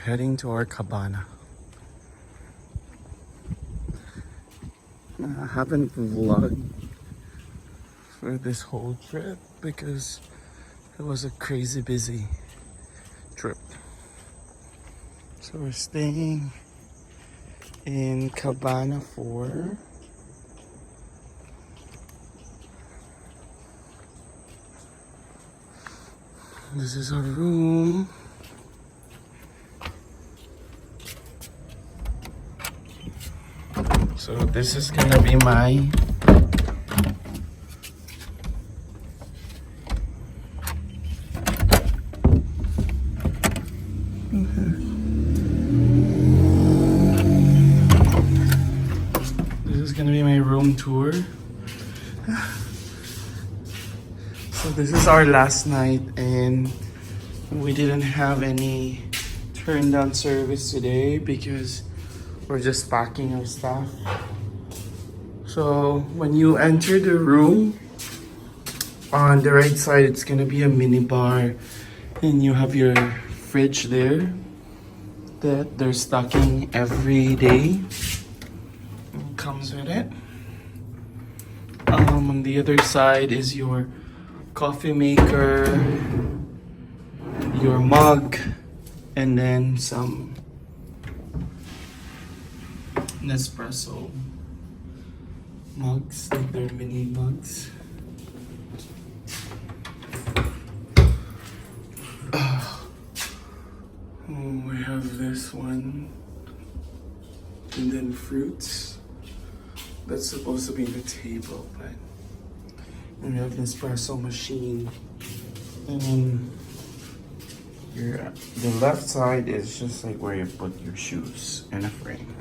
heading to our cabana. I haven't vlogged for this whole trip because it was a crazy busy trip. So we're staying in Cabana 4. This is our room. So this is gonna be my room tour. So this is our last night and we didn't have any turn down service today because we're just packing our stuff. So when you enter the room, on the right side it's gonna be a mini bar and you have your fridge there that they're stocking every day. It comes with it. On the other side is your coffee maker, your mug, and then some Nespresso mugs, like they're mini mugs. We have this one, and then fruits. That's supposed to be the table, but and we have an espresso machine. And then the left side is just like where you put your shoes in a frame.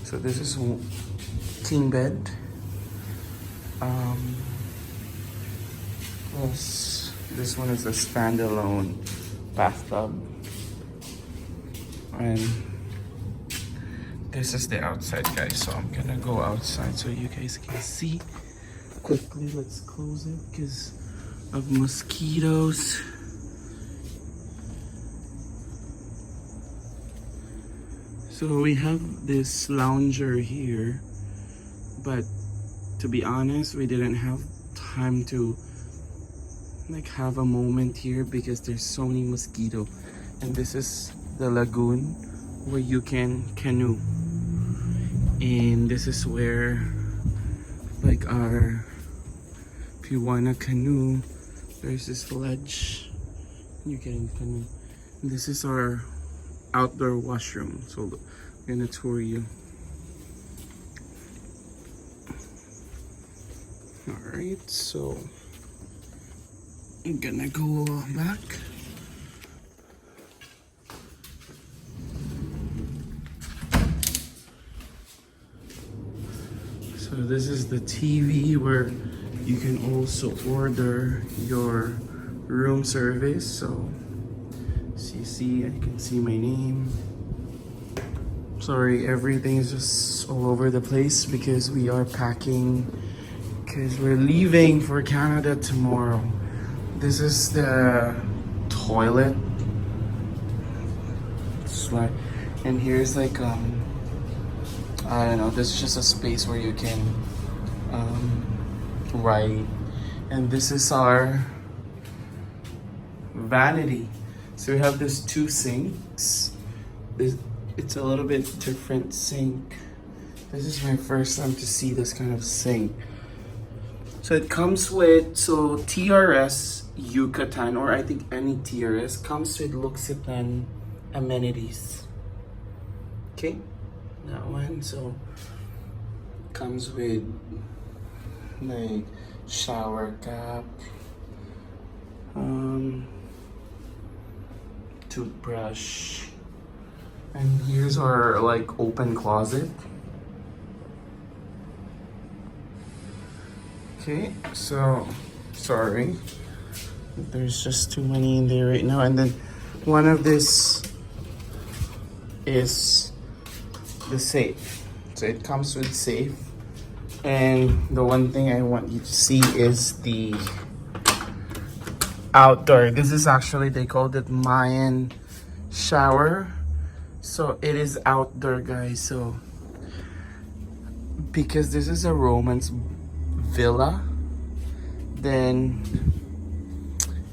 So this is king bed. Plus this one is a standalone bathtub. And this is the outside, guys, so I'm gonna go outside so you guys can see quickly. Let's close it because of mosquitoes. So we have this lounger here, but to be honest, we didn't have time to like have a moment here because there's so many mosquitoes. And this is the lagoon where you can canoe. And this is where like if you wanna canoe, there's this ledge you can canoe. And this is our outdoor washroom, so I'm gonna tour you. Alright, so I'm gonna go back. So this is the TV where you can also order your room service. So you see, I can see my name. Sorry, everything is just all over the place because we are packing because we're leaving for Canada tomorrow. This is the toilet. It's like, and here's like I don't know, this is just a space where you can write. And this is our vanity. So we have this 2 sinks. It's a little bit different sink. This is my first time to see this kind of sink. So it comes with, TRS YUCATAN, or I think any TRS, comes with Luxitan amenities. Okay? That one, so comes with like shower cap, toothbrush, and here's our like open closet. Okay, so sorry, there's just too many in there right now. And then one of this is the safe. So it comes with safe. And the one thing I want you to see is the outdoor. This is actually, they called it Mayan shower. So it is outdoor, guys. So because this is a Romance villa, then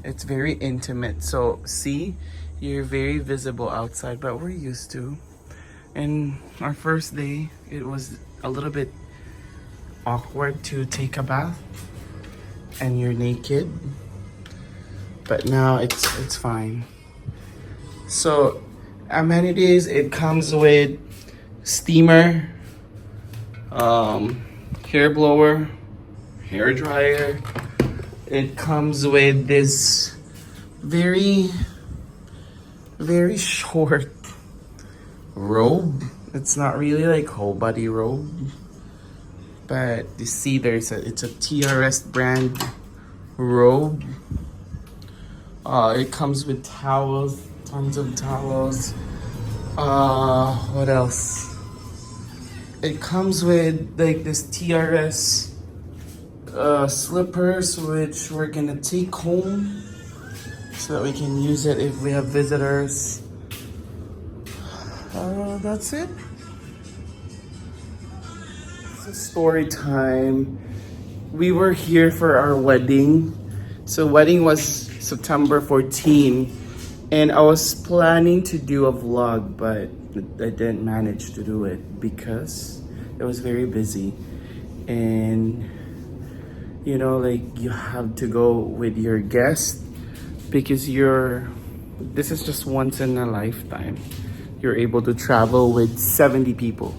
it's very intimate. So see, you're very visible outside, but we're used to. And our first day, it was a little bit awkward to take a bath and you're naked, but now it's fine. So amenities, it comes with steamer, hair blower, hair dryer. It comes with this very short robe. It's not really like whole body robe, but you see it's a TRS brand robe. It comes with towels, tons of towels. What else? It comes with like this TRS slippers, which we're gonna take home so that we can use it if we have visitors. That's it. It's a story time. We were here for our wedding. So wedding was September 14, and I was planning to do a vlog, but I didn't manage to do it because it was very busy. And you know, like, you have to go with your guest because this is just once in a lifetime. You're able to travel with 70 people.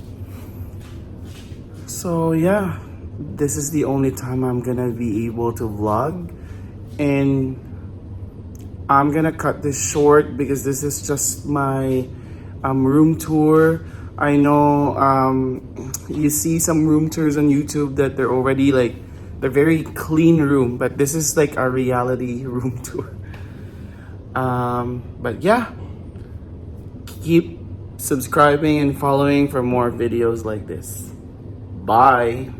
So yeah, this is the only time I'm gonna be able to vlog, and I'm gonna cut this short because this is just my room tour. I know you see some room tours on YouTube that they're already like, they're very clean room, but this is like a reality room tour. But yeah, keep subscribing and following for more videos like this. Bye.